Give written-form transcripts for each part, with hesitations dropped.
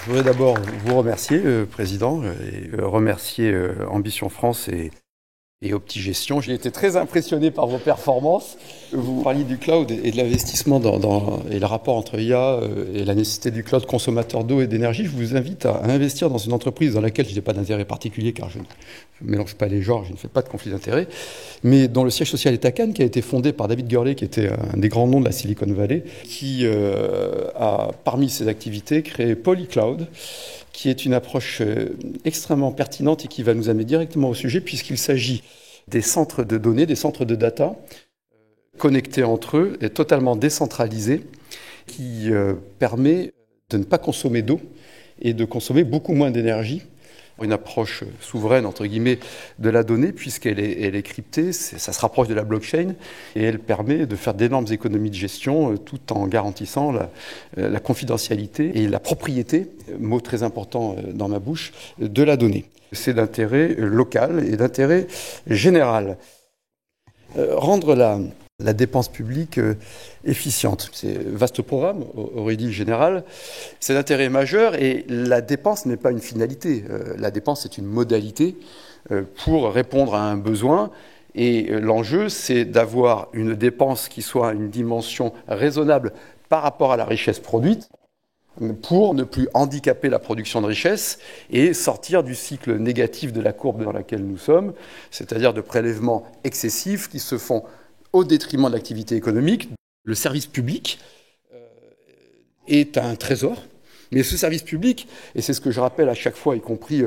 Je voudrais d'abord vous remercier, Président, et remercier Ambition France et OptiGestion. J'ai été très impressionné par vos performances. Vous parliez du cloud et de l'investissement et le rapport entre IA et la nécessité du cloud consommateur d'eau et d'énergie. Je vous invite à investir dans une entreprise dans laquelle je n'ai pas d'intérêt particulier car je ne mélange pas les genres, je ne fais pas de conflit d'intérêt, mais dont le siège social est à Cannes, qui a été fondé par David Gurley, qui était un des grands noms de la Silicon Valley, qui a, parmi ses activités, créé Polycloud, qui est une approche extrêmement pertinente et qui va nous amener directement au sujet, puisqu'il s'agit des centres de données, des centres de data, connectés entre eux et totalement décentralisés, qui permet de ne pas consommer d'eau et de consommer beaucoup moins d'énergie. Une approche souveraine, entre guillemets, de la donnée, puisqu'elle est cryptée, ça se rapproche de la blockchain, et elle permet de faire d'énormes économies de gestion, tout en garantissant la confidentialité et la propriété, mot très important dans ma bouche, de la donnée. C'est d'intérêt local et d'intérêt général. Rendre la dépense publique efficiente. C'est un vaste programme, aurait dit le général. C'est d'intérêt majeur et la dépense n'est pas une finalité. La dépense est une modalité pour répondre à un besoin. Et l'enjeu, c'est d'avoir une dépense qui soit une dimension raisonnable par rapport à la richesse produite, pour ne plus handicaper la production de richesse et sortir du cycle négatif de la courbe dans laquelle nous sommes, c'est-à-dire de prélèvements excessifs qui se font au détriment de l'activité économique. Le service public est un trésor, mais ce service public, et c'est ce que je rappelle à chaque fois, y compris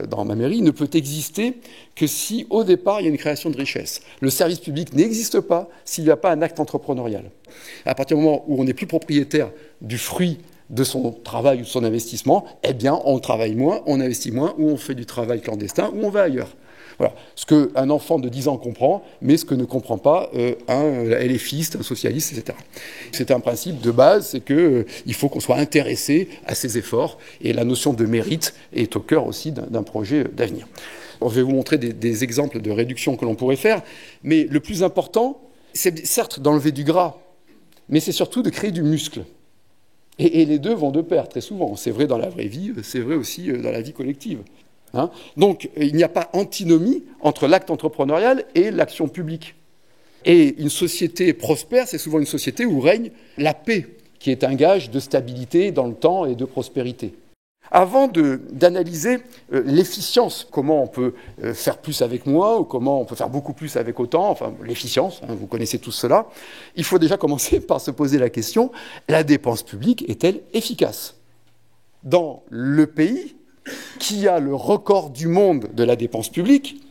dans ma mairie, ne peut exister que si, au départ, il y a une création de richesse. Le service public n'existe pas s'il n'y a pas un acte entrepreneurial. À partir du moment où on n'est plus propriétaire du fruit de son travail ou de son investissement, eh bien, on travaille moins, on investit moins, ou on fait du travail clandestin, ou on va ailleurs. Voilà. Ce qu'un enfant de 10 ans comprend, mais ce que ne comprend pas un LFiste, un socialiste, etc. C'est un principe de base, c'est qu'il faut qu'on soit intéressé à ces efforts, et la notion de mérite est au cœur aussi d'un projet d'avenir. Je vais vous montrer des exemples de réduction que l'on pourrait faire, mais le plus important, c'est certes d'enlever du gras, mais c'est surtout de créer du muscle. Et les deux vont de pair, très souvent. C'est vrai dans la vraie vie, c'est vrai aussi dans la vie collective. Donc, il n'y a pas antinomie entre l'acte entrepreneurial et l'action publique. Et une société prospère, c'est souvent une société où règne la paix, qui est un gage de stabilité dans le temps et de prospérité. Avant d'analyser l'efficience, comment on peut faire plus avec moins, ou comment on peut faire beaucoup plus avec autant, enfin l'efficience, vous connaissez tous cela, il faut déjà commencer par se poser la question, la dépense publique est-elle efficace? Dans le pays qui a le record du monde de la dépense publique,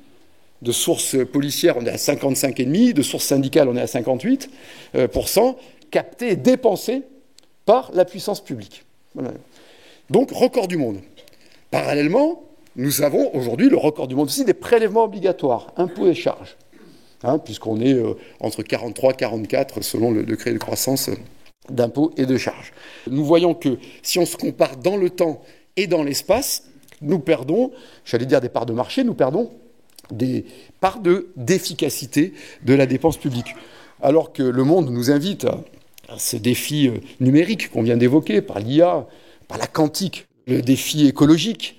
de sources policières on est à 55,5%, de sources syndicales on est à 58%, capté et dépensé par la puissance publique. Voilà. Donc, record du monde. Parallèlement, nous avons aujourd'hui le record du monde aussi des prélèvements obligatoires, impôts et charges, puisqu'on est entre 43 et 44 selon le degré de croissance d'impôts et de charges. Nous voyons que si on se compare dans le temps et dans l'espace, nous perdons, j'allais dire des parts de marché, nous perdons des parts d'efficacité de la dépense publique. Alors que le monde nous invite à ce défi numérique qu'on vient d'évoquer par l'IA, par la quantique, le défi écologique,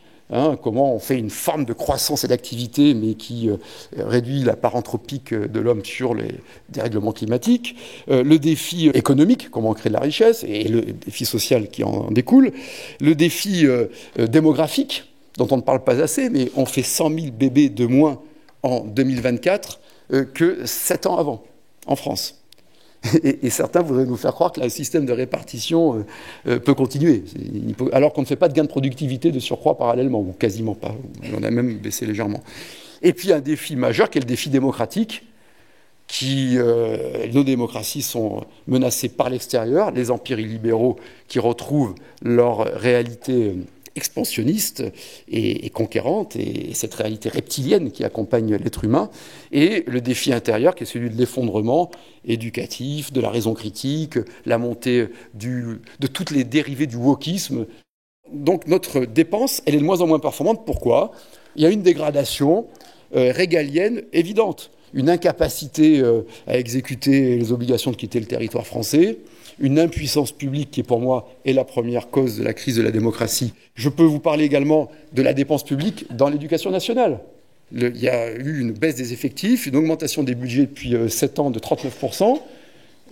comment on fait une forme de croissance et d'activité, mais qui réduit la part anthropique de l'homme sur les dérèglements climatiques, le défi économique, comment on crée de la richesse, et le défi social qui en découle, le défi démographique, dont on ne parle pas assez, mais on fait 100 000 bébés de moins en 2024 que 7 ans avant, en France. Et certains voudraient nous faire croire que le système de répartition peut continuer, alors qu'on ne fait pas de gain de productivité de surcroît parallèlement, ou quasiment pas, on a même baissé légèrement. Et puis un défi majeur qui est le défi démocratique, nos démocraties sont menacées par l'extérieur, les empires illibéraux qui retrouvent leur réalité expansionniste et conquérante, et cette réalité reptilienne qui accompagne l'être humain, et le défi intérieur qui est celui de l'effondrement éducatif, de la raison critique, la montée de toutes les dérivées du wokisme. Donc notre dépense, elle est de moins en moins performante. Pourquoi? Il y a une dégradation régalienne évidente, une incapacité à exécuter les obligations de quitter le territoire français, une impuissance publique qui, pour moi, est la première cause de la crise de la démocratie. Je peux vous parler également de la dépense publique dans l'éducation nationale. Il y a eu une baisse des effectifs, une augmentation des budgets depuis 7 ans de 39%.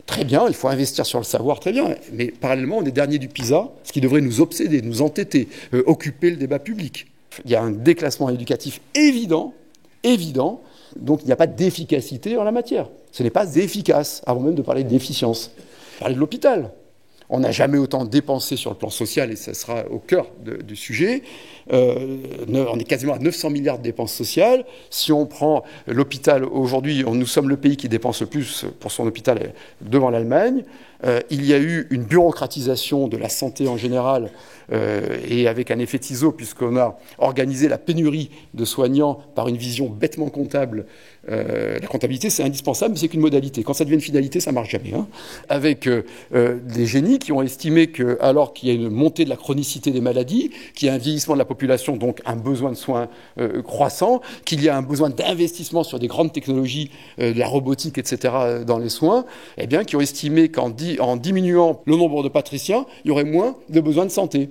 Très bien, il faut investir sur le savoir, très bien. Mais parallèlement, on est dernier du PISA, ce qui devrait nous obséder, nous entêter, occuper le débat public. Il y a un déclassement éducatif évident, donc il n'y a pas d'efficacité en la matière. Ce n'est pas efficace, avant même de parler d'efficience. Parler de l'hôpital. On n'a jamais autant dépensé sur le plan social, et ça sera au cœur du sujet. On est quasiment à 900 milliards de dépenses sociales. Si on prend l'hôpital, aujourd'hui, nous sommes le pays qui dépense le plus pour son hôpital devant l'Allemagne. Il y a eu une bureaucratisation de la santé en général, et avec un effet ciseau, puisqu'on a organisé la pénurie de soignants par une vision bêtement comptable. La comptabilité, c'est indispensable, mais c'est qu'une modalité. Quand ça devient une finalité, ça ne marche jamais. Avec des génies qui ont estimé que, alors qu'il y a une montée de la chronicité des maladies, qu'il y a un vieillissement de la population, donc un besoin de soins croissant, qu'il y a un besoin d'investissement sur des grandes technologies, de la robotique, etc., dans les soins, eh bien, qui ont estimé qu'en diminuant le nombre de patriciens, il y aurait moins de besoins de santé.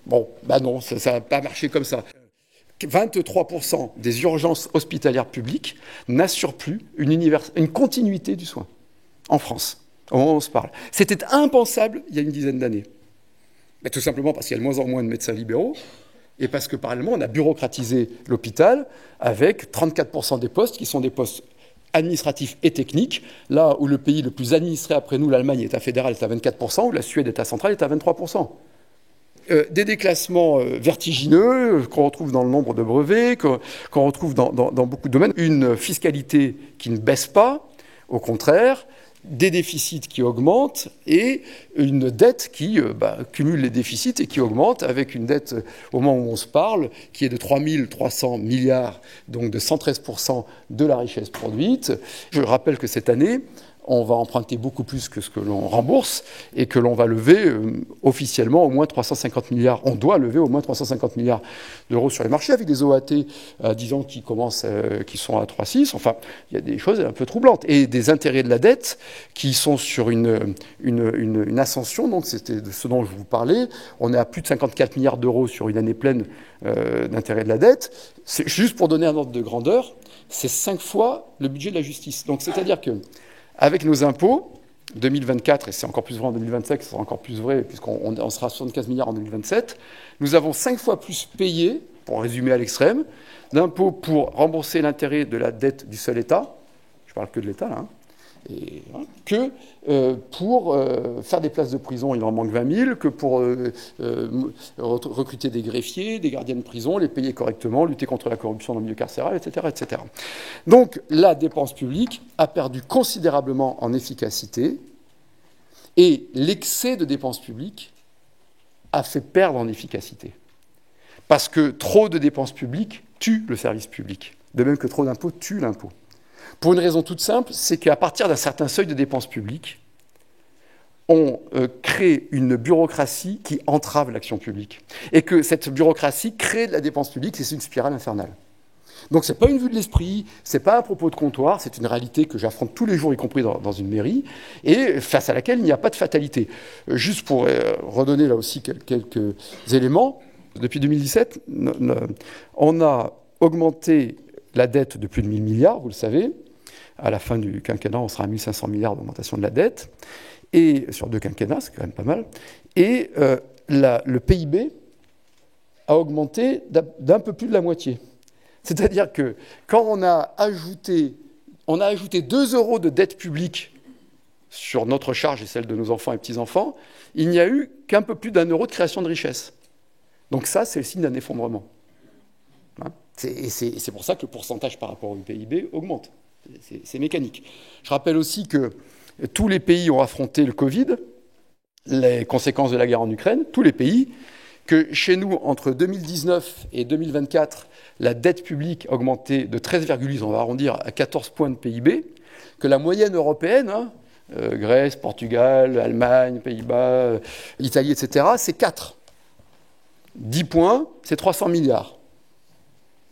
Bon, non, ça n'a pas marché comme ça. 23% des urgences hospitalières publiques n'assurent plus une continuité du soin en France, au moment où on se parle. C'était impensable il y a une dizaine d'années. Mais tout simplement parce qu'il y a de moins en moins de médecins libéraux et parce que parallèlement on a bureaucratisé l'hôpital avec 34% des postes qui sont des postes administratifs et techniques, là où le pays le plus administré après nous, l'Allemagne, État fédéral, est à 24%, où la Suède, État central, est à 23%. Des déclassements vertigineux qu'on retrouve dans le nombre de brevets, qu'on retrouve dans beaucoup de domaines. Une fiscalité qui ne baisse pas, au contraire, des déficits qui augmentent et une dette qui cumule les déficits et qui augmente avec une dette, au moment où on se parle, qui est de 3 300 milliards, donc de 113% de la richesse produite. Je rappelle que cette année, on va emprunter beaucoup plus que ce que l'on rembourse et que l'on va lever officiellement au moins 350 milliards. On doit lever au moins 350 milliards d'euros sur les marchés avec des OAT à 10 ans qui sont à 3,6. Enfin, il y a des choses un peu troublantes. Et des intérêts de la dette qui sont sur une ascension. Donc, c'était de ce dont je vous parlais. On est à plus de 54 milliards d'euros sur une année pleine d'intérêts de la dette. C'est juste pour donner un ordre de grandeur, c'est 5 fois le budget de la justice. Donc, c'est-à-dire que avec nos impôts, 2024, et c'est encore plus vrai en 2025, ce sera encore plus vrai puisqu'on sera à 75 milliards en 2027, nous avons 5 fois plus payé, pour résumer à l'extrême, d'impôts pour rembourser l'intérêt de la dette du seul État, je parle que de l'État là, que pour faire des places de prison, il en manque 20 000, que pour recruter des greffiers, des gardiens de prison, les payer correctement, lutter contre la corruption dans le milieu carcéral, etc., etc. Donc la dépense publique a perdu considérablement en efficacité et l'excès de dépenses publiques a fait perdre en efficacité. Parce que trop de dépenses publiques tue le service public, de même que trop d'impôts tue l'impôt. Pour une raison toute simple, c'est qu'à partir d'un certain seuil de dépenses publiques, on crée une bureaucratie qui entrave l'action publique. Et que cette bureaucratie crée de la dépense publique, et c'est une spirale infernale. Donc ce n'est pas une vue de l'esprit, ce n'est pas un propos de comptoir, c'est une réalité que j'affronte tous les jours, y compris dans une mairie, et face à laquelle il n'y a pas de fatalité. Juste pour redonner là aussi quelques éléments, depuis 2017, on a augmenté la dette de plus de 1 000 milliards, vous le savez. À la fin du quinquennat, on sera à 1 500 milliards d'augmentation de la dette. Et sur 2 quinquennats, c'est quand même pas mal. Et le PIB a augmenté d'un peu plus de la moitié. C'est-à-dire que quand on a ajouté 2 euros de dette publique sur notre charge et celle de nos enfants et petits-enfants, il n'y a eu qu'un peu plus d'1 euro de création de richesse. Donc ça, c'est le signe d'un effondrement. C'est pour ça que le pourcentage par rapport au PIB augmente. C'est mécanique. Je rappelle aussi que tous les pays ont affronté le Covid, les conséquences de la guerre en Ukraine, tous les pays, que chez nous, entre 2019 et 2024, la dette publique a augmenté de 13,8, on va arrondir, à 14 points de PIB, que la moyenne européenne, Grèce, Portugal, Allemagne, Pays-Bas, Italie, etc., c'est 4. 10 points, c'est 300 milliards.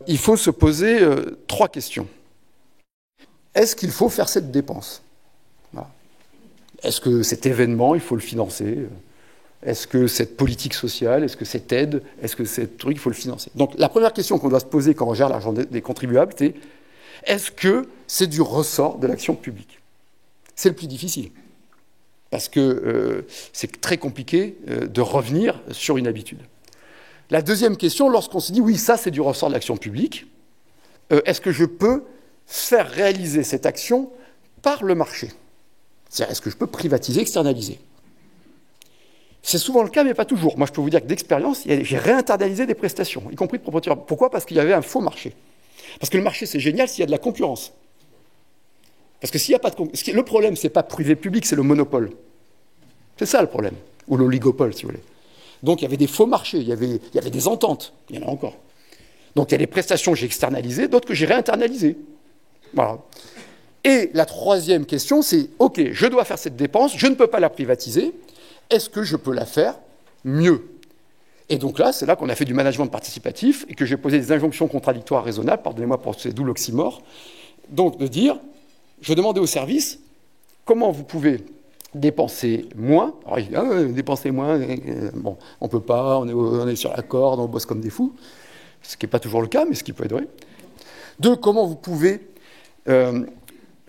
Il faut se poser 3 questions. Est-ce qu'il faut faire cette dépense ? Voilà. Est-ce que cet événement, il faut le financer? Est-ce que cette politique sociale, est-ce que cette aide, est-ce que ce truc, il faut le financer? Donc la première question qu'on doit se poser quand on gère l'argent des contribuables, c'est est-ce que c'est du ressort de l'action publique? C'est le plus difficile. Parce que c'est très compliqué de revenir sur une habitude. La deuxième question, lorsqu'on se dit oui, ça c'est du ressort de l'action publique, est-ce que je peux faire réaliser cette action par le marché? C'est-à-dire, est-ce que je peux privatiser, externaliser? C'est souvent le cas, mais pas toujours. Moi, je peux vous dire que d'expérience, j'ai réinternalisé des prestations, y compris de propriété. Pourquoi? Parce qu'il y avait un faux marché. Parce que le marché, c'est génial s'il y a de la concurrence. Parce que s'il n'y a pas de concurrence... Le problème, c'est pas privé-public, c'est le monopole. C'est ça le problème. Ou l'oligopole, si vous voulez. Donc, il y avait des faux marchés, il y avait des ententes. Il y en a encore. Donc, il y a des prestations que j'ai externalisées, d'autres que j'ai réinternalisées. Voilà. Et la troisième question, c'est, OK, je dois faire cette dépense, je ne peux pas la privatiser, est-ce que je peux la faire mieux? Et donc là, c'est là qu'on a fait du management participatif et que j'ai posé des injonctions contradictoires raisonnables, pardonnez-moi pour ce doux oxymore, donc de dire, je demandais au service, comment vous pouvez dépenser moins? Alors, il dit, dépenser moins, bon, on ne peut pas, on est sur la corde, on bosse comme des fous, ce qui n'est pas toujours le cas, mais ce qui peut être vrai. Deux, comment vous pouvez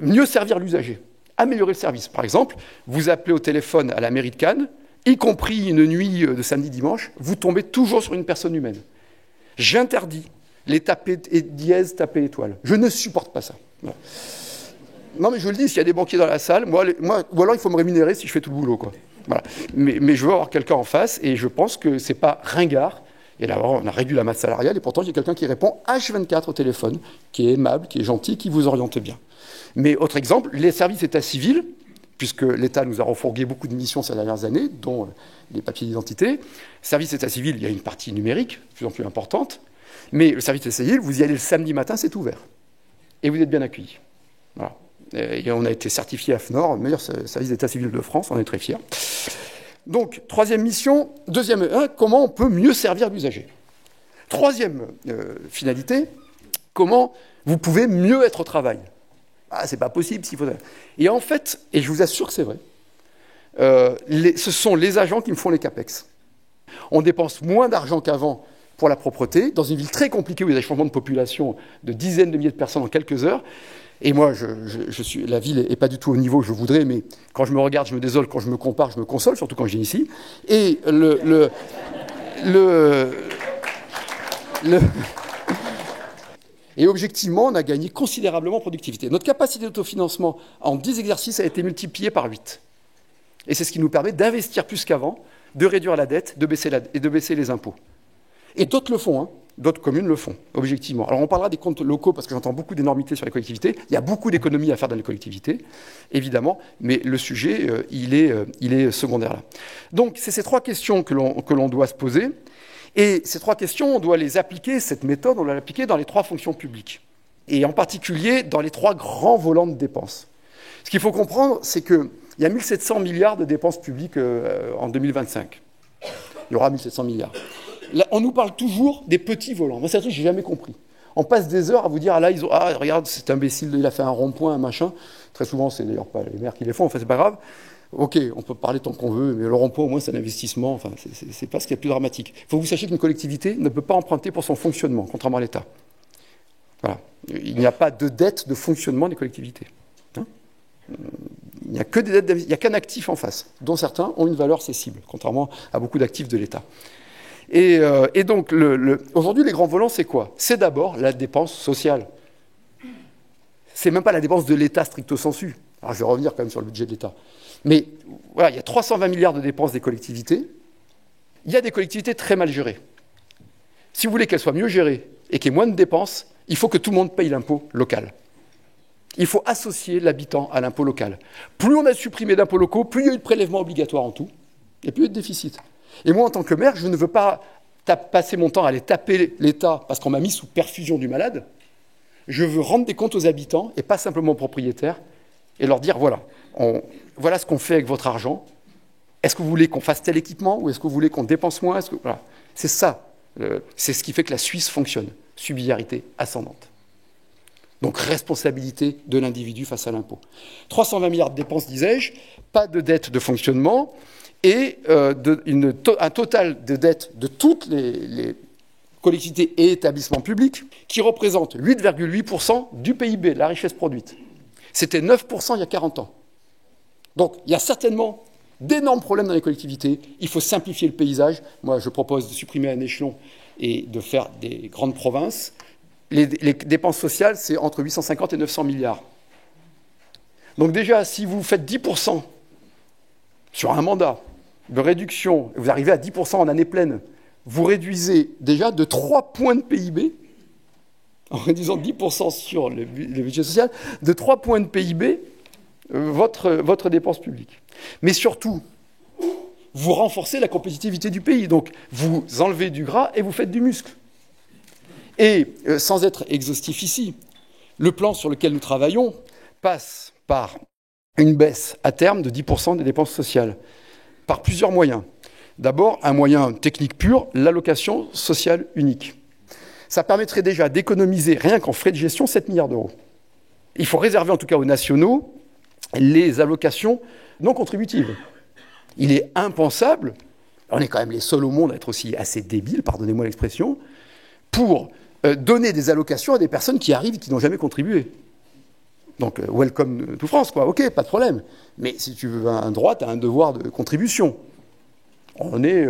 mieux servir l'usager, améliorer le service. Par exemple, vous appelez au téléphone à la mairie de Cannes, y compris une nuit de samedi-dimanche, vous tombez toujours sur une personne humaine. J'interdis les taper dièse, taper étoile. Je ne supporte pas ça. Voilà. Non, mais je le dis, s'il y a des banquiers dans la salle, moi, ou alors il faut me rémunérer si je fais tout le boulot, quoi. Voilà. Mais je veux avoir quelqu'un en face, et je pense que c'est pas ringard. Et là, on a réduit la masse salariale, et pourtant, il y a quelqu'un qui répond H24 au téléphone, qui est aimable, qui est gentil, qui vous oriente bien. Mais autre exemple, les services état civil, puisque l'État nous a refourgué beaucoup de missions ces dernières années, dont les papiers d'identité. Service état civil, il y a une partie numérique, de plus en plus importante, mais le service état civil, vous y allez le samedi matin, c'est ouvert. Et vous êtes bien accueillis. Voilà. Et on a été certifié AFNOR, meilleur service d'état civil de France, on est très fiers. Donc, troisième mission, comment on peut mieux servir l'usager? Troisième finalité, comment vous pouvez mieux être au travail? Ah, c'est pas possible s'il faut... Et en fait, et je vous assure que c'est vrai, ce sont les agents qui me font les CAPEX. On dépense moins d'argent qu'avant pour la propreté, dans une ville très compliquée où il y a des changements de population de dizaines de milliers de personnes en quelques heures. Et moi, la ville n'est pas du tout au niveau que je voudrais, mais quand je me regarde, je me désole, quand je me compare, je me console, surtout quand je viens ici. Et Et objectivement, on a gagné considérablement en productivité. Notre capacité d'autofinancement en 10 exercices a été multipliée par 8. Et c'est ce qui nous permet d'investir plus qu'avant, de réduire la dette et de baisser les impôts. Et d'autres le font, hein. D'autres communes le font, objectivement. Alors on parlera des comptes locaux, parce que j'entends beaucoup d'énormités sur les collectivités. Il y a beaucoup d'économies à faire dans les collectivités, évidemment, mais le sujet, il est secondaire là. Donc c'est ces trois questions que l'on doit se poser. Et ces trois questions, on doit les appliquer, cette méthode, on doit l'appliquer dans les trois fonctions publiques. Et en particulier dans les trois grands volants de dépenses. Ce qu'il faut comprendre, c'est qu'il y a 1700 milliards de dépenses publiques en 2025. Il y aura 1700 milliards. Là, on nous parle toujours des petits volants. Moi, c'est un truc que je n'ai jamais compris. On passe des heures à vous dire, regarde, cet imbécile, il a fait un rond-point, un machin. Très souvent, c'est d'ailleurs pas les maires qui les font, enfin, c'est pas grave. Ok, on peut parler tant qu'on veut, mais le rond-point, au moins, c'est un investissement. Enfin, c'est pas ce qui est le plus dramatique. Il faut que vous sachiez qu'une collectivité ne peut pas emprunter pour son fonctionnement, contrairement à l'État. Voilà. Il n'y a pas de dette de fonctionnement des collectivités. Hein, il n'y a que des dettes, il n'y a qu'un actif en face, dont certains ont une valeur cessible, contrairement à beaucoup d'actifs de l'État. Et donc, aujourd'hui, les grands volants, c'est quoi? C'est d'abord la dépense sociale. C'est même pas la dépense de l'État stricto sensu. Alors, je vais revenir quand même sur le budget de l'État. Mais voilà, il y a 320 milliards de dépenses des collectivités. Il y a des collectivités très mal gérées. Si vous voulez qu'elles soient mieux gérées et qu'il y ait moins de dépenses, il faut que tout le monde paye l'impôt local. Il faut associer l'habitant à l'impôt local. Plus on a supprimé d'impôts locaux, plus il y a eu de prélèvements obligatoires en tout, et plus il y a eu de déficit. Et moi, en tant que maire, je ne veux pas passer mon temps à aller taper l'État parce qu'on m'a mis sous perfusion du malade. Je veux rendre des comptes aux habitants et pas simplement aux propriétaires et leur dire, voilà ce qu'on fait avec votre argent. Est-ce que vous voulez qu'on fasse tel équipement ou est-ce que vous voulez qu'on dépense moins? Voilà. C'est ça. C'est ce qui fait que la Suisse fonctionne. Subsidiarité ascendante. Donc responsabilité de l'individu face à l'impôt. 320 milliards de dépenses, disais-je, pas de dette de fonctionnement et un total de dette de toutes les collectivités et établissements publics qui représente 8,8% du PIB, de la richesse produite. C'était 9% il y a 40 ans. Donc il y a certainement d'énormes problèmes dans les collectivités. Il faut simplifier le paysage. Moi, je propose de supprimer un échelon et de faire des grandes provinces. Les dépenses sociales, c'est entre 850 et 900 milliards. Donc déjà, si vous faites 10% sur un mandat de réduction, vous arrivez à 10% en année pleine, vous réduisez déjà de 3 points de PIB, en réduisant 10% sur le budget social, de 3 points de PIB, votre dépense publique. Mais surtout, vous renforcez la compétitivité du pays. Donc, vous enlevez du gras et vous faites du muscle. Et, sans être exhaustif ici, le plan sur lequel nous travaillons passe par une baisse à terme de 10% des dépenses sociales, par plusieurs moyens. D'abord, un moyen technique pur, l'allocation sociale unique. Ça permettrait déjà d'économiser, rien qu'en frais de gestion, 7 milliards d'euros. Il faut réserver, en tout cas aux nationaux, les allocations non contributives. Il est impensable, on est quand même les seuls au monde à être aussi assez débiles, pardonnez-moi l'expression, pour donner des allocations à des personnes qui arrivent et qui n'ont jamais contribué. Donc, welcome to France, quoi. Ok, pas de problème. Mais si tu veux un droit, tu as un devoir de contribution. On est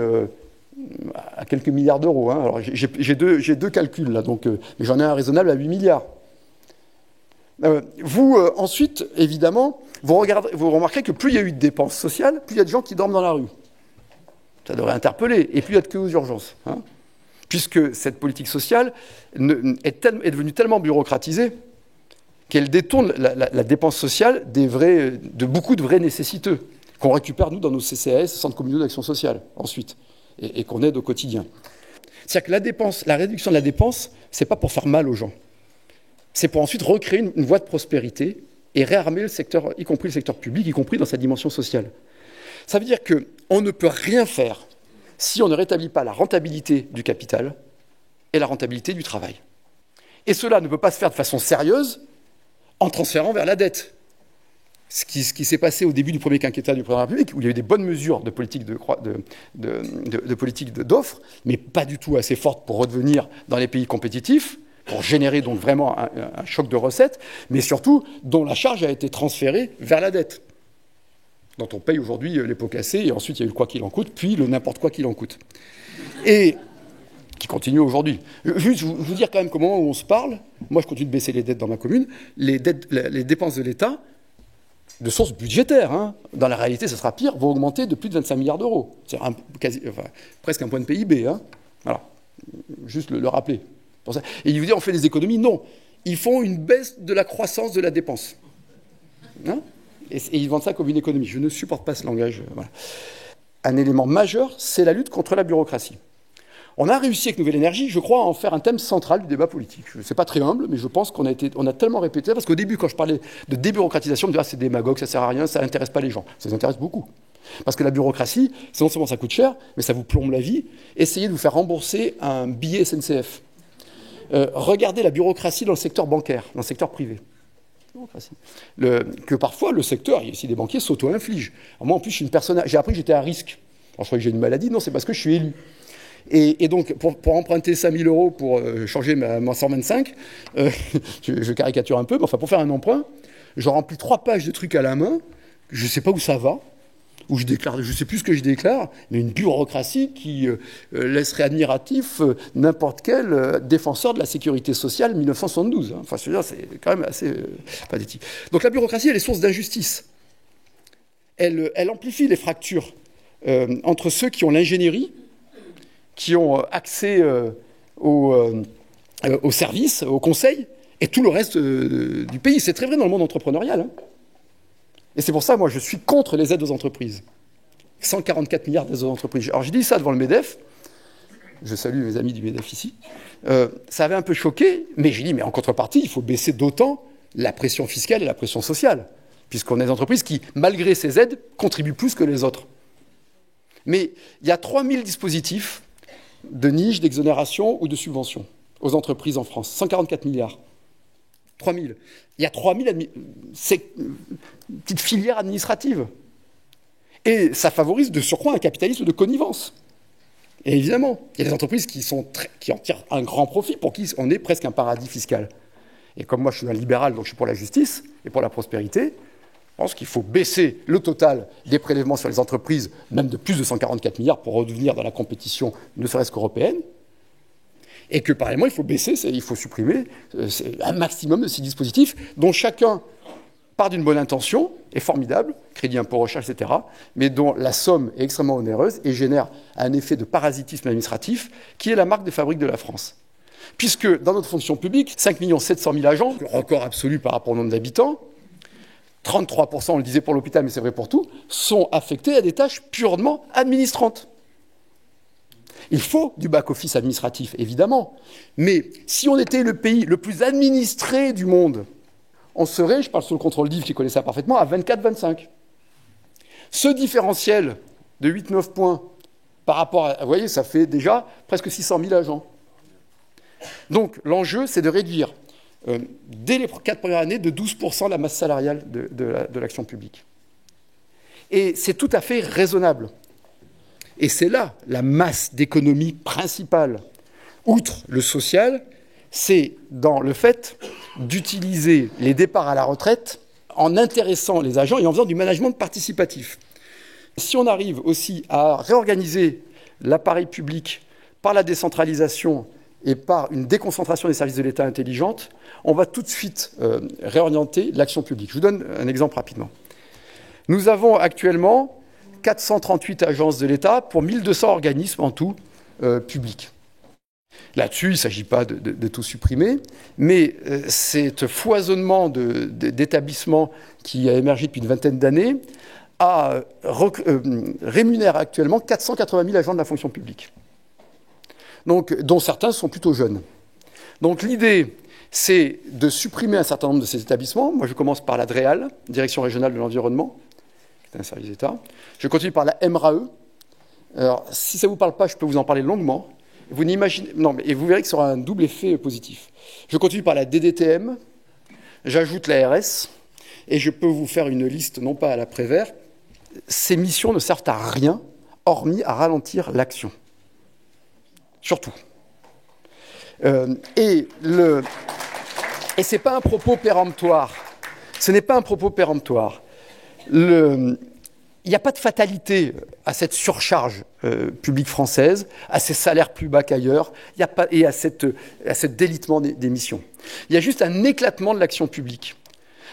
à quelques milliards d'euros. Hein. Alors, j'ai deux calculs, là, donc, mais j'en ai un raisonnable à 8 milliards. Ensuite, évidemment, vous remarquerez que plus il y a eu de dépenses sociales, plus il y a de gens qui dorment dans la rue. Ça devrait interpeller. Et plus il y a de queues aux urgences. Hein. Puisque cette politique sociale est devenue tellement bureaucratisée qu'elle détourne la dépense sociale de beaucoup de vrais nécessiteux, qu'on récupère, nous, dans nos CCAS, Centres communaux d'action sociale, ensuite, et qu'on aide au quotidien. C'est-à-dire que la réduction de la dépense, c'est pas pour faire mal aux gens. C'est pour ensuite recréer une voie de prospérité et réarmer le secteur, y compris le secteur public, y compris dans sa dimension sociale. Ça veut dire qu'on ne peut rien faire si on ne rétablit pas la rentabilité du capital et la rentabilité du travail. Et cela ne peut pas se faire de façon sérieuse en transférant vers la dette. Ce qui s'est passé au début du premier quinquennat du président de la République, où il y a eu des bonnes mesures de politique d'offres, mais pas du tout assez fortes pour redevenir dans les pays compétitifs, pour générer donc vraiment un choc de recettes, mais surtout dont la charge a été transférée vers la dette, dont on paye aujourd'hui les pots cassés, et ensuite il y a eu le quoi qu'il en coûte, puis le n'importe quoi qu'il en coûte. Et qui continue aujourd'hui. Juste, vous dire quand même qu'au moment où on se parle, moi je continue de baisser les dettes dans ma commune, les dépenses de l'État, de source budgétaire, hein, dans la réalité ça sera pire, vont augmenter de plus de 25 milliards d'euros. C'est presque un point de PIB. Hein. Voilà, juste le rappeler. Pour ça. Et ils vous disent on fait des économies. Non, ils font une baisse de la croissance de la dépense. Hein, et ils vendent ça comme une économie. Je ne supporte pas ce langage. Voilà. Un élément majeur, c'est la lutte contre la bureaucratie. On a réussi avec Nouvelle Énergie, je crois, à en faire un thème central du débat politique. Je ne suis pas très humble, mais je pense qu'on a tellement répété, parce qu'au début, quand je parlais de débureaucratisation, on me disait « ah, c'est démagogue, ça ne sert à rien, ça n'intéresse pas les gens ». Ça les intéresse beaucoup. Parce que la bureaucratie, c'est non seulement ça coûte cher, mais ça vous plombe la vie. Essayez de vous faire rembourser un billet SNCF. Regardez la bureaucratie dans le secteur bancaire, dans le secteur privé. Que parfois, le secteur, ici des banquiers, s'auto-inflige. Moi, en plus, je suis une personne... J'ai appris que j'étais à risque. Alors, je croyais que j'ai une maladie. Non, c'est parce que je suis élu. Et donc, pour emprunter 5 000 euros pour changer ma 125, je caricature un peu, mais enfin, pour faire un emprunt, je remplis 3 pages de trucs à la main, je ne sais pas où ça va, où je déclare, je ne sais plus ce que je déclare, mais une bureaucratie qui laisserait admiratif n'importe quel défenseur de la sécurité sociale 1972. Hein. Enfin, c'est quand même assez pathétique. Donc la bureaucratie, elle est source d'injustice. Elle amplifie les fractures entre ceux qui ont l'ingénierie, qui ont accès aux services, aux conseils, et tout le reste du pays. C'est très vrai dans le monde entrepreneurial. Hein. Et c'est pour ça, moi, je suis contre les aides aux entreprises. 144 milliards d'aides aux entreprises. Alors, j'ai dit ça devant le MEDEF. Je salue mes amis du MEDEF ici. Ça avait un peu choqué, mais j'ai dit, mais en contrepartie, il faut baisser d'autant la pression fiscale et la pression sociale, puisqu'on a des entreprises qui, malgré ces aides, contribuent plus que les autres. Mais il y a 3000 dispositifs de niche, d'exonération ou de subvention aux entreprises en France. 144 milliards. 3000. Il y a 3000 petites filières administratives. Et ça favorise de surcroît un capitalisme de connivence. Et évidemment, il y a des entreprises qui en tirent un grand profit, pour qui on est presque un paradis fiscal. Et comme moi je suis un libéral, donc je suis pour la justice et pour la prospérité, je pense qu'il faut baisser le total des prélèvements sur les entreprises, même de plus de 144 milliards, pour redevenir dans la compétition, ne serait-ce qu'européenne. Et que, parallèlement, il faut supprimer un maximum de ces dispositifs, dont chacun part d'une bonne intention, est formidable, crédit impôt recherche, etc., mais dont la somme est extrêmement onéreuse et génère un effet de parasitisme administratif qui est la marque de fabrique de la France. Puisque, dans notre fonction publique, 5 700 000 agents, le record absolu par rapport au nombre d'habitants, 33%, on le disait pour l'hôpital, mais c'est vrai pour tout, sont affectés à des tâches purement administrantes. Il faut du back-office administratif, évidemment. Mais si on était le pays le plus administré du monde, on serait, je parle sous le contrôle d'Yves qui connaît ça parfaitement, à 24-25. Ce différentiel de 8-9 points par rapport à... Vous voyez, ça fait déjà presque 600 000 agents. Donc l'enjeu, c'est de réduire, dès les 4 premières années, de 12% la masse salariale de l'action publique. Et c'est tout à fait raisonnable. Et c'est là la masse d'économie principale. Outre le social, c'est dans le fait d'utiliser les départs à la retraite en intéressant les agents et en faisant du management participatif. Si on arrive aussi à réorganiser l'appareil public par la décentralisation et par une déconcentration des services de l'État intelligente, on va tout de suite réorienter l'action publique. Je vous donne un exemple rapidement. Nous avons actuellement 438 agences de l'État pour 1200 organismes en tout publics. Là-dessus, il ne s'agit pas de tout supprimer, mais cet foisonnement d'établissements qui a émergé depuis une vingtaine d'années rémunère actuellement 480 000 agents de la fonction publique, donc, dont certains sont plutôt jeunes. Donc l'idée, c'est de supprimer un certain nombre de ces établissements. Moi, je commence par la DREAL, Direction régionale de l'environnement, c'est un service d'État. Je continue par la MRAE. Alors, si ça ne vous parle pas, je peux vous en parler longuement. Vous n'imaginez... Non, mais vous verrez que ça aura un double effet positif. Je continue par la DDTM, j'ajoute la RS, et je peux vous faire une liste, non pas à l'après-vert. Ces missions ne servent à rien, hormis à ralentir l'action. Surtout. Et ce n'est pas un propos péremptoire. Ce n'est pas un propos péremptoire. Il n'y a pas de fatalité à cette surcharge publique française, à ces salaires plus bas qu'ailleurs, et à ce délitement des missions. Il y a juste un éclatement de l'action publique.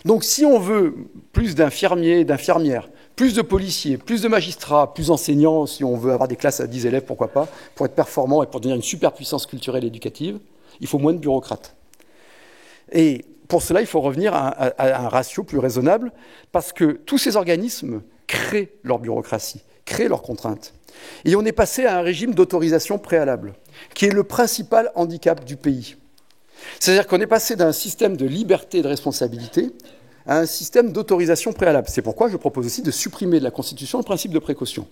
Donc si on veut plus d'infirmiers, d'infirmières, plus de policiers, plus de magistrats, plus d'enseignants, si on veut avoir des classes à 10 élèves, pourquoi pas, pour être performant et pour devenir une superpuissance culturelle et éducative, il faut moins de bureaucrates. Et pour cela, il faut revenir à un ratio plus raisonnable, parce que tous ces organismes créent leur bureaucratie, créent leurs contraintes. Et on est passé à un régime d'autorisation préalable, qui est le principal handicap du pays. C'est-à-dire qu'on est passé d'un système de liberté et de responsabilité à un système d'autorisation préalable. C'est pourquoi je propose aussi de supprimer de la Constitution le principe de précaution,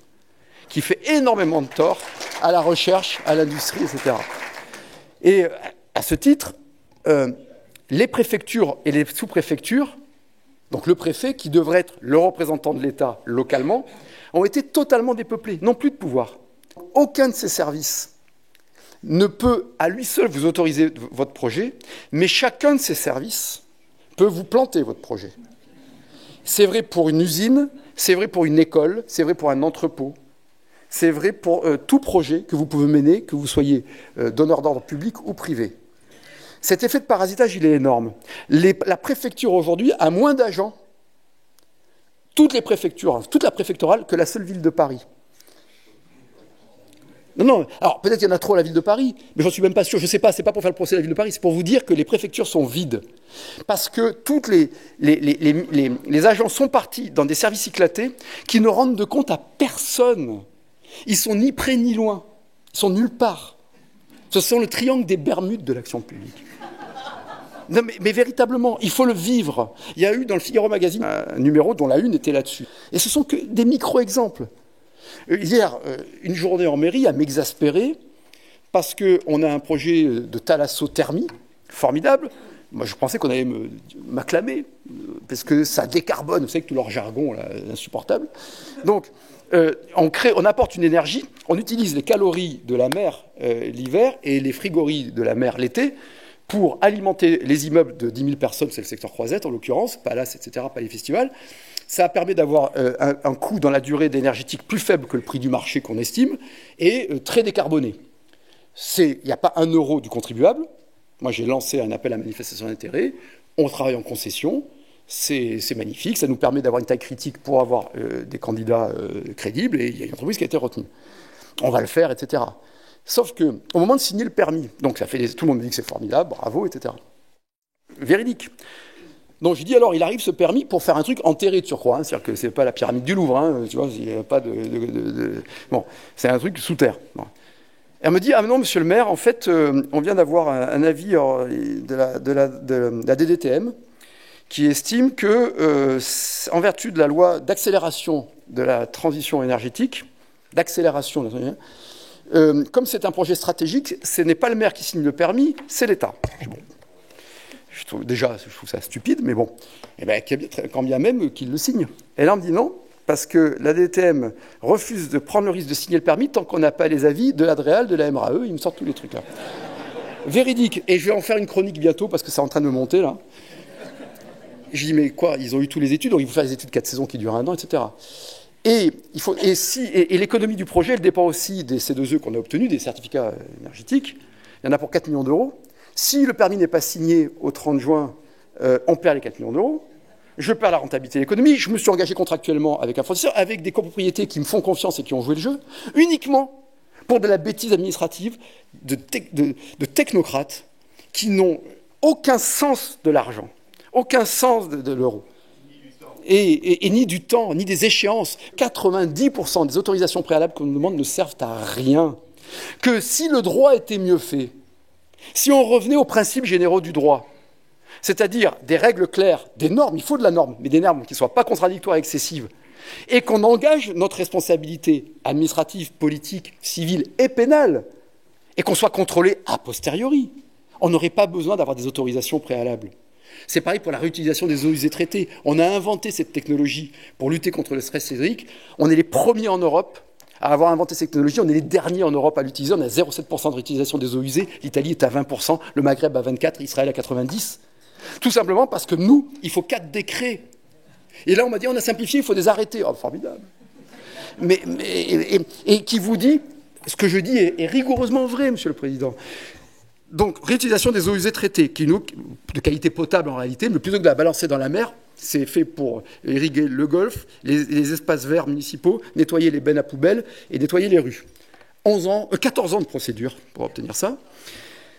qui fait énormément de tort à la recherche, à l'industrie, etc. Et à ce titre, les préfectures et les sous-préfectures, donc le préfet, qui devrait être le représentant de l'État localement, ont été totalement dépeuplés, n'ont plus de pouvoir. Aucun de ces services ne peut à lui seul vous autoriser votre projet, mais chacun de ces services peut vous planter votre projet. C'est vrai pour une usine, c'est vrai pour une école, c'est vrai pour un entrepôt, c'est vrai pour tout projet que vous pouvez mener, que vous soyez donneur d'ordre public ou privé. Cet effet de parasitage, il est énorme. La préfecture aujourd'hui a moins d'agents, toute la préfectorale, que la seule ville de Paris. Non, alors peut-être qu'il y en a trop à la ville de Paris, mais j'en suis même pas sûr, je ne sais pas, c'est pas pour faire le procès à la ville de Paris, c'est pour vous dire que les préfectures sont vides. Parce que toutes les agents sont partis dans des services éclatés qui ne rendent de compte à personne. Ils sont ni près ni loin, ils sont nulle part. Ce sont le triangle des Bermudes de l'action publique. Non, mais véritablement, il faut le vivre. Il y a eu dans le Figaro Magazine un numéro dont la une était là-dessus. Et ce sont que des micro-exemples. Hier, une journée en mairie à m'exaspérer parce qu'on a un projet de thalassothermie formidable, Moi, je pensais qu'on allait m'acclamer, parce que ça décarbone, vous savez que tout leur jargon, là, insupportable. Donc, on apporte une énergie, on utilise les calories de la mer l'hiver et les frigories de la mer l'été pour alimenter les immeubles de 10 000 personnes, c'est le secteur Croisette en l'occurrence, Palace, etc., pas les festivals. Ça permet d'avoir un coût dans la durée énergétique plus faible que le prix du marché qu'on estime et très décarboné. Il n'y a pas un euro du contribuable. Moi, j'ai lancé un appel à manifestation d'intérêt. On travaille en concession. C'est magnifique. Ça nous permet d'avoir une taille critique pour avoir des candidats crédibles. Et il y a une entreprise qui a été retenue. On va le faire, etc. Sauf qu'au moment de signer le permis, donc tout le monde me dit que c'est formidable, bravo, etc. Véridique. Donc je dis alors, il arrive ce permis pour faire un truc enterré de surcroît. C'est-à-dire que c'est pas la pyramide du Louvre. Tu vois, il n'y a pas Bon, c'est un truc sous terre. Bon. Elle me dit, ah non, monsieur le maire, en fait, on vient d'avoir un avis de la DDTM qui estime que, en vertu de la loi d'accélération de la transition énergétique, comme c'est un projet stratégique, ce n'est pas le maire qui signe le permis, c'est l'État. Bon. Je trouve ça stupide, mais bon, eh ben, quand bien même qu'il le signe. Et là, on me dit non, parce que la DTM refuse de prendre le risque de signer le permis tant qu'on n'a pas les avis de l'Adréal, de la MRAE, ils me sortent tous les trucs là. Véridique, et je vais en faire une chronique bientôt, parce que c'est en train de me monter là. Je dis, mais quoi, ils ont eu tous les études, donc il faut faire des études 4 saisons qui durent 1 an, etc. Et l'économie du projet, elle dépend aussi des C2E qu'on a obtenus, des certificats énergétiques. Il y en a pour 4 millions d'euros. Si le permis n'est pas signé au 30 juin, on perd les 4 millions d'euros. Je perds la rentabilité de l'économie. Je me suis engagé contractuellement avec un fournisseur, avec des copropriétés qui me font confiance et qui ont joué le jeu, uniquement pour de la bêtise administrative de technocrates qui n'ont aucun sens de l'argent, aucun sens de l'euro. Et ni du temps, ni des échéances. 90% des autorisations préalables qu'on nous demande ne servent à rien. Que si le droit était mieux fait, si on revenait aux principes généraux du droit, c'est-à-dire des règles claires, des normes, il faut de la norme, mais des normes qui ne soient pas contradictoires et excessives, et qu'on engage notre responsabilité administrative, politique, civile et pénale, et qu'on soit contrôlé a posteriori, on n'aurait pas besoin d'avoir des autorisations préalables. C'est pareil pour la réutilisation des eaux usées traitées. On a inventé cette technologie pour lutter contre le stress hydrique. On est les premiers en Europe à avoir inventé cette technologie. On est les derniers en Europe à l'utiliser. On a 0,7% de réutilisation des eaux usées. L'Italie est à 20%, le Maghreb à 24%, Israël à 90%. Tout simplement parce que nous, il faut 4 décrets. Et là, on m'a dit, on a simplifié, il faut les arrêter. Oh, formidable. Et qui vous dit, ce que je dis est rigoureusement vrai, Monsieur le Président. Donc, réutilisation des eaux usées traitées, de qualité potable en réalité, mais plutôt que de la balancer dans la mer, c'est fait pour irriguer le golfe, les espaces verts municipaux, nettoyer les bennes à poubelles et nettoyer les rues. 14 ans de procédure pour obtenir ça,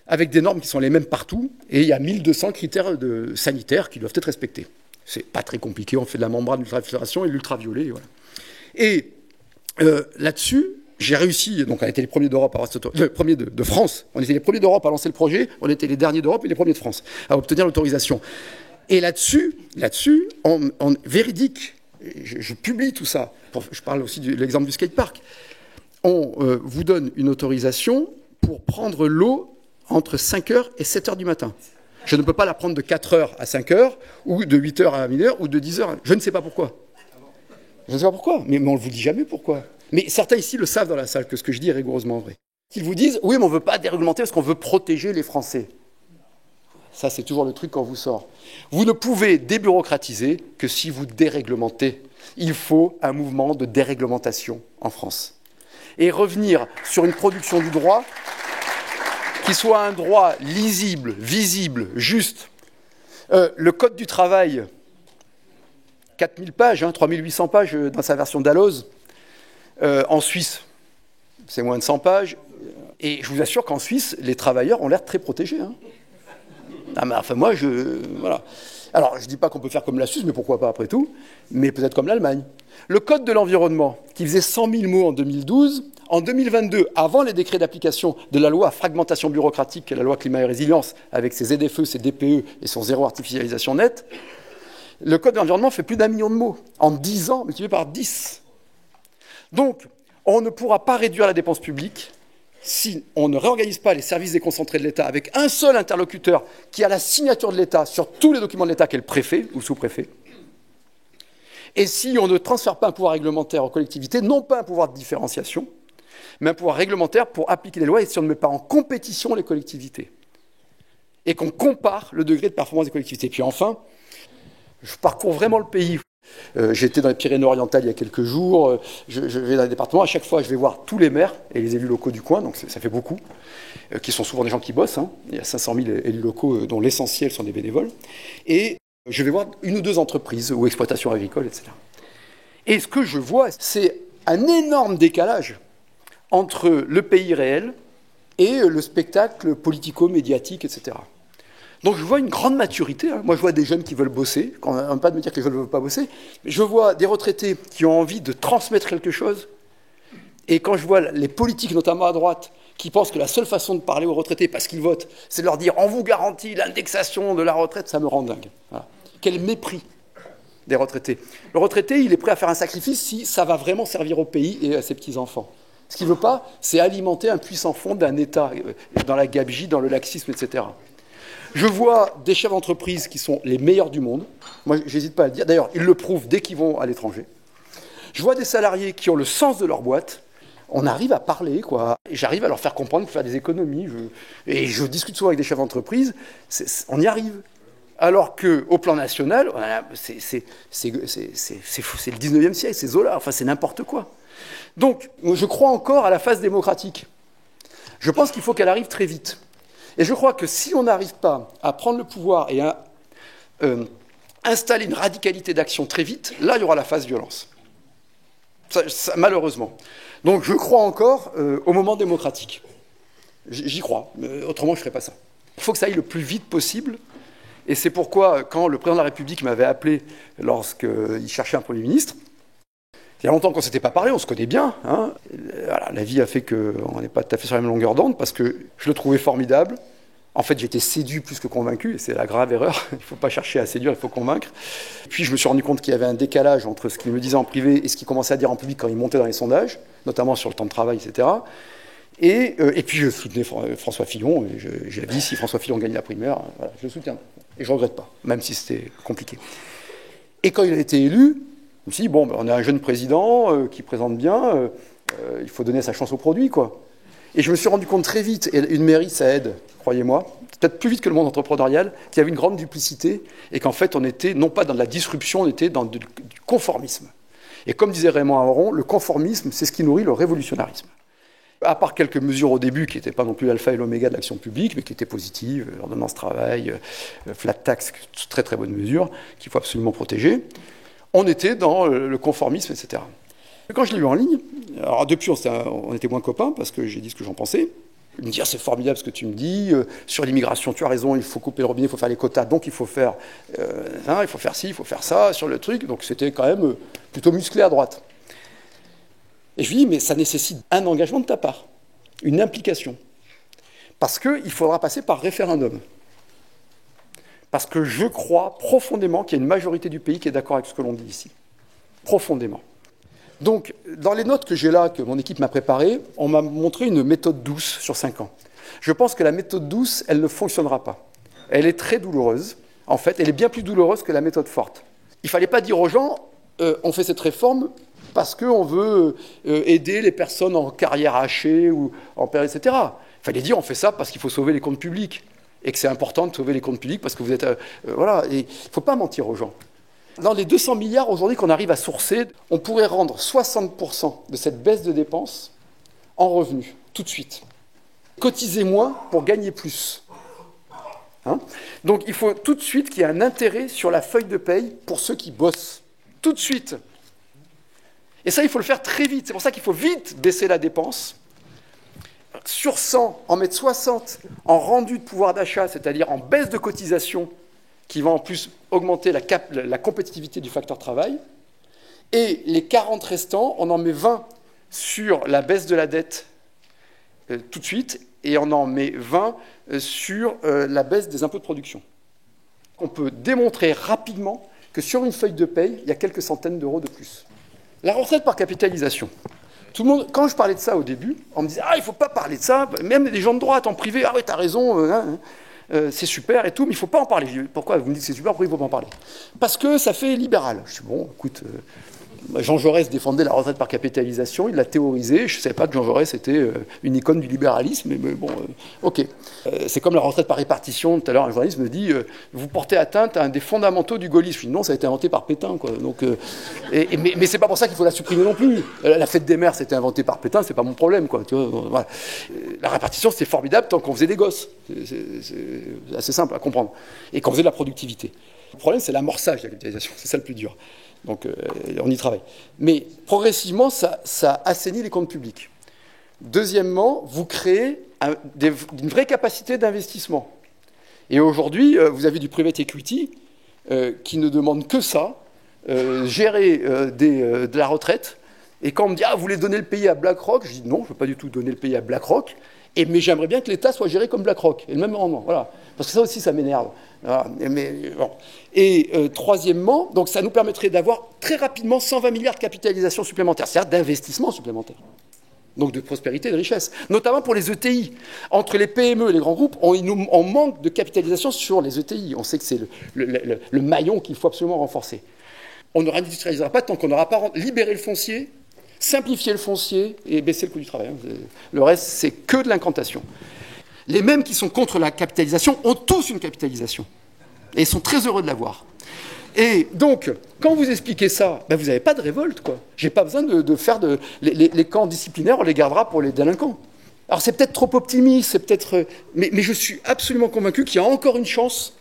avec des normes qui sont les mêmes partout, et il y a 1200 critères sanitaires qui doivent être respectés. C'est pas très compliqué, on fait de la membrane d'ultrafiltration et de l'ultraviolet, voilà. Et là-dessus, j'ai réussi, donc on était les premiers d'Europe les premiers de France, on était les premiers d'Europe à lancer le projet, on était les derniers d'Europe et les premiers de France à obtenir l'autorisation. Et là-dessus, véridique, je publie tout ça, je parle aussi de l'exemple du skatepark, on vous donne une autorisation pour prendre l'eau entre 5h et 7h du matin. Je ne peux pas la prendre de 4h à 5h, ou de 8h à 1h, ou de 10h. Je ne sais pas pourquoi. Je ne sais pas pourquoi, mais on ne vous dit jamais pourquoi. Mais certains ici le savent dans la salle, que ce que je dis est rigoureusement vrai. Ils vous disent, oui, mais on ne veut pas déréglementer parce qu'on veut protéger les Français. Ça, c'est toujours le truc qu'on vous sort. Vous ne pouvez débureaucratiser que si vous déréglementez. Il faut un mouvement de déréglementation en France. Et revenir sur une production du droit qui soit un droit lisible, visible, juste. Le Code du travail, 4000 pages, 3800 pages dans sa version Dalloz. En Suisse, c'est moins de 100 pages. Et je vous assure qu'en Suisse, les travailleurs ont l'air très protégés. Ah, mais enfin, moi, voilà. Alors, je ne dis pas qu'on peut faire comme la Suisse, mais pourquoi pas après tout, mais peut-être comme l'Allemagne. Le Code de l'environnement, qui faisait 100 000 mots en 2012, en 2022, avant les décrets d'application de la loi à fragmentation bureaucratique, qui est la loi climat et résilience, avec ses ZFE, ses DPE et son zéro artificialisation nette, le Code de l'environnement fait plus d'1 million de mots. En 10 ans, multiplié par 10. Donc, on ne pourra pas réduire la dépense publique si on ne réorganise pas les services déconcentrés de l'État avec un seul interlocuteur qui a la signature de l'État sur tous les documents de l'État, qui est le préfet ou le sous-préfet, et si on ne transfère pas un pouvoir réglementaire aux collectivités, non pas un pouvoir de différenciation, mais un pouvoir réglementaire pour appliquer les lois, et si on ne met pas en compétition les collectivités, et qu'on compare le degré de performance des collectivités. Puis enfin, je parcours vraiment le pays. J'étais dans les Pyrénées-Orientales il y a quelques jours, je vais dans les départements, à chaque fois je vais voir tous les maires et les élus locaux du coin, donc ça fait beaucoup, qui sont souvent des gens qui bossent, hein. Il y a 500 000 élus locaux dont l'essentiel sont des bénévoles, et je vais voir une ou deux entreprises ou exploitations agricoles, etc. Et ce que je vois, c'est un énorme décalage entre le pays réel et le spectacle politico-médiatique, etc. Donc je vois une grande maturité. Hein. Moi, je vois des jeunes qui veulent bosser, quand on n'aime pas de me dire que les jeunes ne veulent pas bosser, mais je vois des retraités qui ont envie de transmettre quelque chose. Et quand je vois les politiques, notamment à droite, qui pensent que la seule façon de parler aux retraités, parce qu'ils votent, c'est de leur dire « on vous garantit l'indexation de la retraite », ça me rend dingue. Voilà. Quel mépris des retraités. Le retraité, il est prêt à faire un sacrifice si ça va vraiment servir au pays et à ses petits-enfants. Ce qu'il ne veut pas, c'est alimenter un puissant fond d'un État dans la gabegie, dans le laxisme, etc. Je vois des chefs d'entreprise qui sont les meilleurs du monde. Moi, j'hésite pas à le dire. D'ailleurs, ils le prouvent dès qu'ils vont à l'étranger. Je vois des salariés qui ont le sens de leur boîte. On arrive à parler, quoi. Et j'arrive à leur faire comprendre qu'il faut faire des économies. Et je discute souvent avec des chefs d'entreprise. On y arrive. Alors qu'au plan national, c'est le 19e siècle, c'est Zola, enfin c'est n'importe quoi. Donc, je crois encore à la phase démocratique. Je pense qu'il faut qu'elle arrive très vite. Et je crois que si on n'arrive pas à prendre le pouvoir et à installer une radicalité d'action très vite, là, il y aura la phase violence. Malheureusement. Donc, je crois encore au moment démocratique. J'y crois. Autrement, je ne ferai pas ça. Il faut que ça aille le plus vite possible. Et c'est pourquoi, quand le président de la République m'avait appelé lorsqu'il cherchait un Premier ministre, il y a longtemps qu'on ne s'était pas parlé, on se connaît bien. Hein. Voilà, la vie a fait qu'on n'est pas tout à fait sur la même longueur d'onde, parce que je le trouvais formidable. En fait, j'étais séduit plus que convaincu, et c'est la grave erreur. Il ne faut pas chercher à séduire, il faut convaincre. Puis je me suis rendu compte qu'il y avait un décalage entre ce qu'il me disait en privé et ce qu'il commençait à dire en public quand il montait dans les sondages, notamment sur le temps de travail, etc. Et puis je soutenais François Fillon, et j'ai dit si François Fillon gagne la primaire, voilà, je le soutiens. Et je ne regrette pas, même si c'était compliqué. Et quand il a été élu, je me suis dit, bon, on a un jeune président qui présente bien, il faut donner sa chance au produit, quoi. Et je me suis rendu compte très vite, et une mairie, ça aide, croyez-moi, peut-être plus vite que le monde entrepreneurial, qu'il y avait une grande duplicité, et qu'en fait, on était non pas dans de la disruption, on était dans du conformisme. Et comme disait Raymond Aron, le conformisme, c'est ce qui nourrit le révolutionnarisme. À part quelques mesures au début qui n'étaient pas non plus l'alpha et l'oméga de l'action publique, mais qui étaient positives, l'ordonnance travail, flat tax, très très bonnes mesures qu'il faut absolument protéger, on était dans le conformisme, etc. Et quand je l'ai lu en ligne, alors depuis on était moins copains parce que j'ai dit ce que j'en pensais, il me dit c'est formidable ce que tu me dis, sur l'immigration tu as raison, il faut couper le robinet, il faut faire les quotas, donc il faut faire ci, il faut faire ça, sur le truc, donc c'était quand même plutôt musclé à droite. Et je lui dis, mais ça nécessite un engagement de ta part, une implication. Parce qu'il faudra passer par référendum. Parce que je crois profondément qu'il y a une majorité du pays qui est d'accord avec ce que l'on dit ici. Profondément. Donc, dans les notes que j'ai là, que mon équipe m'a préparées, on m'a montré une méthode douce sur 5 ans. Je pense que la méthode douce, elle ne fonctionnera pas. Elle est très douloureuse. En fait, elle est bien plus douloureuse que la méthode forte. Il ne fallait pas dire aux gens, on fait cette réforme parce qu'on veut aider les personnes en carrière hachée ou en période, etc. Il fallait dire on fait ça parce qu'il faut sauver les comptes publics et que c'est important de sauver les comptes publics parce que vous êtes... voilà, et il ne faut pas mentir aux gens. Dans les 200 milliards aujourd'hui qu'on arrive à sourcer, on pourrait rendre 60% de cette baisse de dépenses en revenus, tout de suite. Cotiser moins pour gagner plus. Hein ? Donc il faut tout de suite qu'il y ait un intérêt sur la feuille de paye pour ceux qui bossent. Tout de suite. Et ça, il faut le faire très vite. C'est pour ça qu'il faut vite baisser la dépense. Sur 100, en mettre 60 en rendu de pouvoir d'achat, c'est-à-dire en baisse de cotisation, qui va en plus augmenter la compétitivité du facteur travail. Et les 40 restants, on en met 20 sur la baisse de la dette tout de suite, et on en met 20 sur la baisse des impôts de production. On peut démontrer rapidement que sur une feuille de paye, il y a quelques centaines d'euros de plus. La retraite par capitalisation. Tout le monde, quand je parlais de ça au début, on me disait « Ah, il ne faut pas parler de ça, même des gens de droite en privé, ah ouais, t'as raison, c'est super et tout, mais il ne faut pas en parler. » Je dis, pourquoi vous me dites que c'est super, pourquoi il ne faut pas en parler? Parce que ça fait libéral. Je dis bon, écoute, Jean Jaurès défendait la retraite par capitalisation, il l'a théorisé, je ne savais pas que Jean Jaurès était une icône du libéralisme, mais bon, ok. C'est comme la retraite par répartition, tout à l'heure un journaliste me dit vous portez atteinte à un des fondamentaux du gaullisme. Je dis non, ça a été inventé par Pétain, quoi. Donc, mais c'est pas pour ça qu'il faut la supprimer non plus. La fête des mères, c'était inventé par Pétain, c'est pas mon problème, quoi. Tu vois, voilà. La répartition, c'était formidable tant qu'on faisait des gosses. C'est assez simple à comprendre. Et qu'on faisait de la productivité. Le problème, c'est l'amorçage de la capitalisation, c'est ça le plus dur. Donc on y travaille. Mais progressivement, ça assainit les comptes publics. Deuxièmement, vous créez une vraie capacité d'investissement. Et aujourd'hui, vous avez du private equity qui ne demande que ça, gérer de la retraite. Et quand on me dit « Ah, vous voulez donner le pays à BlackRock ?» Je dis « Non, je ne veux pas du tout donner le pays à BlackRock. Mais j'aimerais bien que l'État soit géré comme BlackRock. » Et le même rendement, voilà. Parce que ça aussi, ça m'énerve. Voilà. Bon. Et troisièmement, donc ça nous permettrait d'avoir très rapidement 120 milliards de capitalisation supplémentaire, c'est-à-dire d'investissement supplémentaire. Donc de prospérité et de richesse, notamment pour les ETI. Entre les PME et les grands groupes, on manque de capitalisation sur les ETI. On sait que c'est le maillon qu'il faut absolument renforcer. On ne réindustrialisera pas tant qu'on n'aura pas libéré le foncier, simplifié le foncier et baissé le coût du travail. Le reste, c'est que de l'incantation. Les mêmes qui sont contre la capitalisation ont tous une capitalisation. Et ils sont très heureux de l'avoir. Et donc, quand vous expliquez ça, ben vous n'avez pas de révolte, quoi. J'ai pas besoin de faire les camps disciplinaires, on les gardera pour les délinquants. Alors c'est peut-être trop optimiste, c'est peut-être... Mais je suis absolument convaincu qu'il y a encore une chance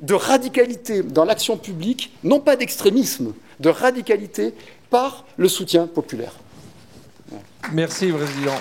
de radicalité dans l'action publique, non pas d'extrémisme, de radicalité par le soutien populaire. Merci, Président.